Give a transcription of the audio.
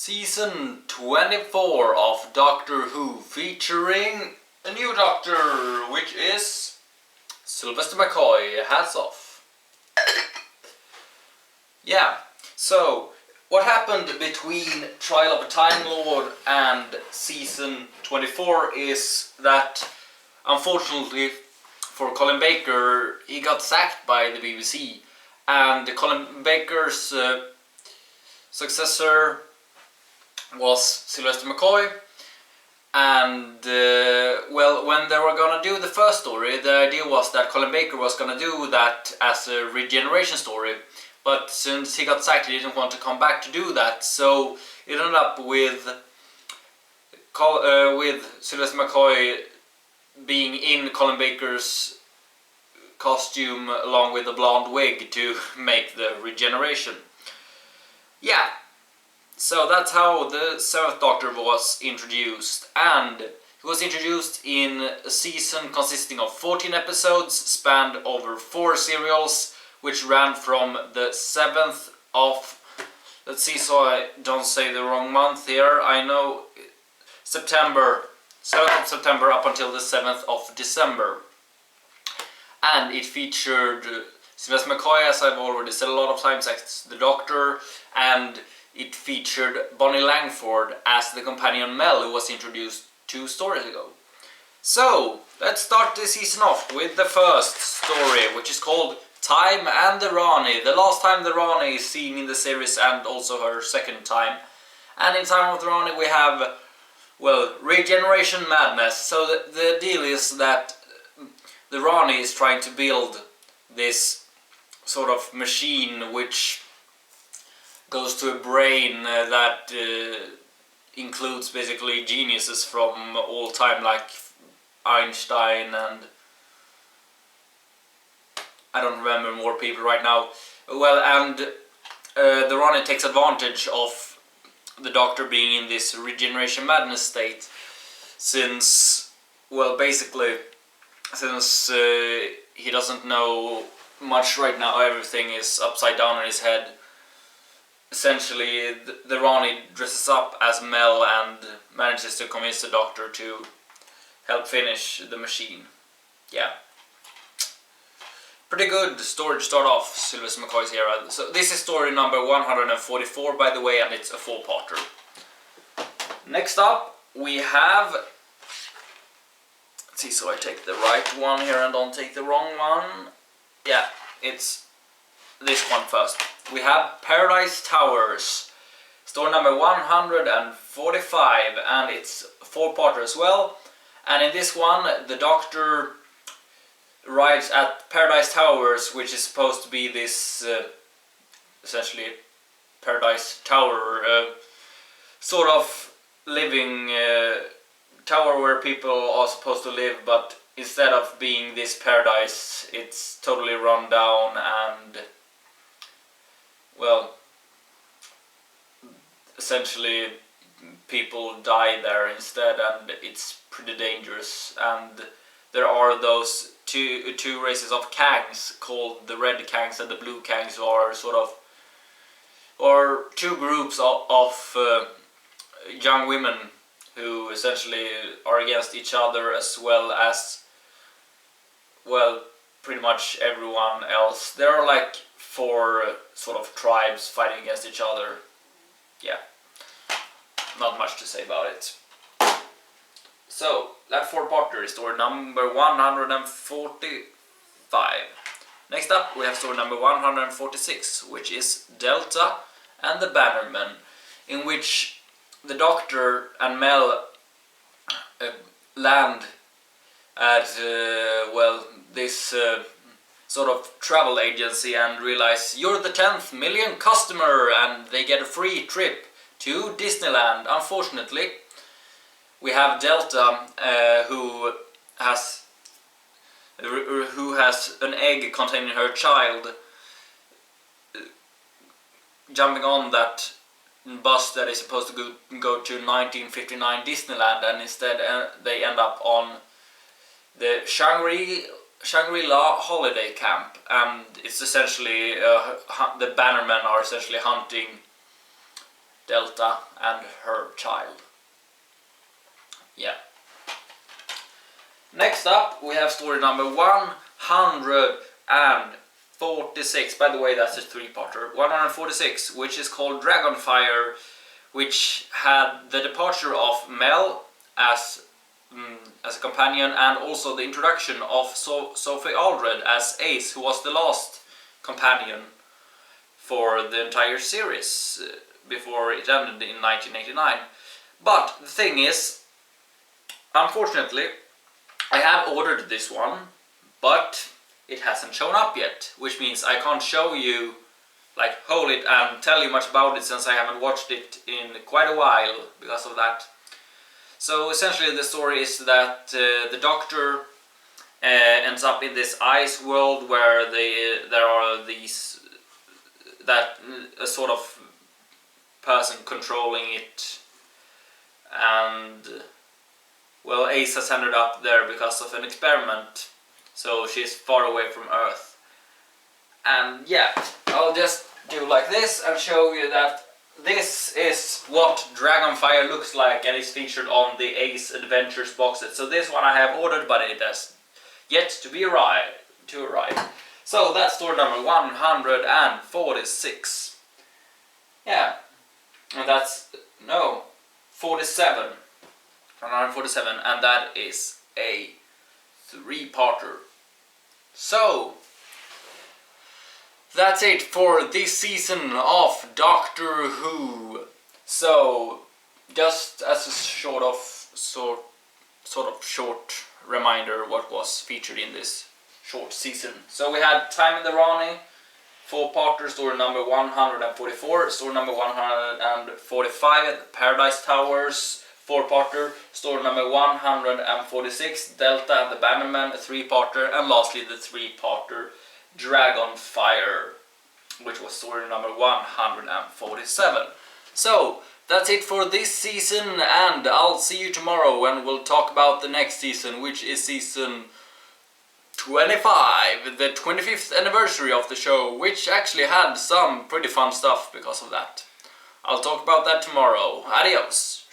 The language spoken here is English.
Season 24 of Doctor Who, featuring a new Doctor, which is Sylvester McCoy. Hats off. Yeah, so what happened between Trial of a Time Lord and Season 24 is that, unfortunately for Colin Baker, he got sacked by the BBC, and Colin Baker's successor was Sylvester McCoy. And well, when they were gonna do the first story, the idea was that Colin Baker was gonna do that as a regeneration story, but since he got sacked, he didn't want to come back to do that, so it ended up with Sylvester McCoy being in Colin Baker's costume along with a blonde wig to make the regeneration. Yeah. So that's how the 7th Doctor was introduced, and he was introduced in a season consisting of 14 episodes spanned over 4 serials, which ran from the 7th of, let's see so I don't say the wrong month here, I know September, 7th of September up until the 7th of December. And it featured Sylvester McCoy, as I've already said a lot of times, as the Doctor, and it featured Bonnie Langford as the companion Mel, who was introduced 2 stories ago. So, let's start the season off with the first story, which is called Time and the Rani. The last time the Rani is seen in the series, and also her second time. And in Time of the Rani we have, well, regeneration madness. So the deal is that the Rani is trying to build this sort of machine which goes to a brain that includes basically geniuses from all time, like Einstein and I don't remember more people right now. Well, and the Rani takes advantage of the Doctor being in this regeneration madness state, since, well, basically, since he doesn't know much right now, everything is upside down in his head. Essentially, the Rani dresses up as Mel and manages to convince the Doctor to help finish the machine. Yeah. Pretty good story to start off Sylvester McCoy's era. So this is story number 144, by the way, and it's a 4-parter. Next up, we have... Let's see, so I take the right one here and don't take the wrong one. Yeah, it's this one first. We have Paradise Towers, story number 145, and it's a 4-parter as well. And in this one, the Doctor arrives at Paradise Towers, which is supposed to be this, essentially, Paradise Tower, sort of living tower where people are supposed to live, but instead of being this paradise, it's totally run down and, well, essentially people die there instead, and it's pretty dangerous. And there are those two races of Kangs, called the Red Kangs and the Blue Kangs, who are sort of, or 2 groups of young women who essentially are against each other, as well as, well, pretty much everyone else. There are like 4 sort of tribes fighting against each other. Yeah, not much to say about it. So, that 4-parter is story number 145. Next up, we have story number 146, which is Delta and the Bannermen, in which the Doctor and Mel land at, well, this sort of travel agency and realize you're the 10th million customer, and they get a free trip to Disneyland. Unfortunately, we have Delta who has an egg containing her child, jumping on that bus that is supposed to go to 1959 Disneyland, and instead they end up on the Shangri-La holiday camp, and it's essentially the Bannermen are essentially hunting Delta and her child. Yeah. Next up we have story number 146. By the way, that's a 3-parter. 146, which is called Dragonfire, which had the departure of Mel as a companion, and also the introduction of Sophie Aldred as Ace, who was the last companion for the entire series before it ended in 1989. But the thing is, unfortunately, I have ordered this one, but it hasn't shown up yet, which means I can't show you, like, hold it and tell you much about it, since I haven't watched it in quite a while because of that. So essentially the story is that the Doctor ends up in this ice world where there are these, a sort of person controlling it, and well, Ace has ended up there because of an experiment, so she's far away from Earth. And yeah, I'll just do like this and show you that this is what Dragonfire looks like, and is featured on the Ace Adventures box set. So this one I have ordered, but it has yet to arrive. So that's story number 146. Yeah, and that's 47. 147, and that is a 3-parter. So that's it for this season of Doctor Who. So just as a sort of short reminder what was featured in this short season. So we had Time in the Rani, 4-parter, story number 144, story number 145, Paradise Towers, 4-parter, story number 146, Delta and the Bannermen, a 3-parter, and lastly the 3-parter Dragonfire, which was story number 147. So that's it for this season, and I'll see you tomorrow when we'll talk about the next season, which is season 25, the 25th anniversary of the show, which actually had some pretty fun stuff because of that. I'll talk about that tomorrow. Adios!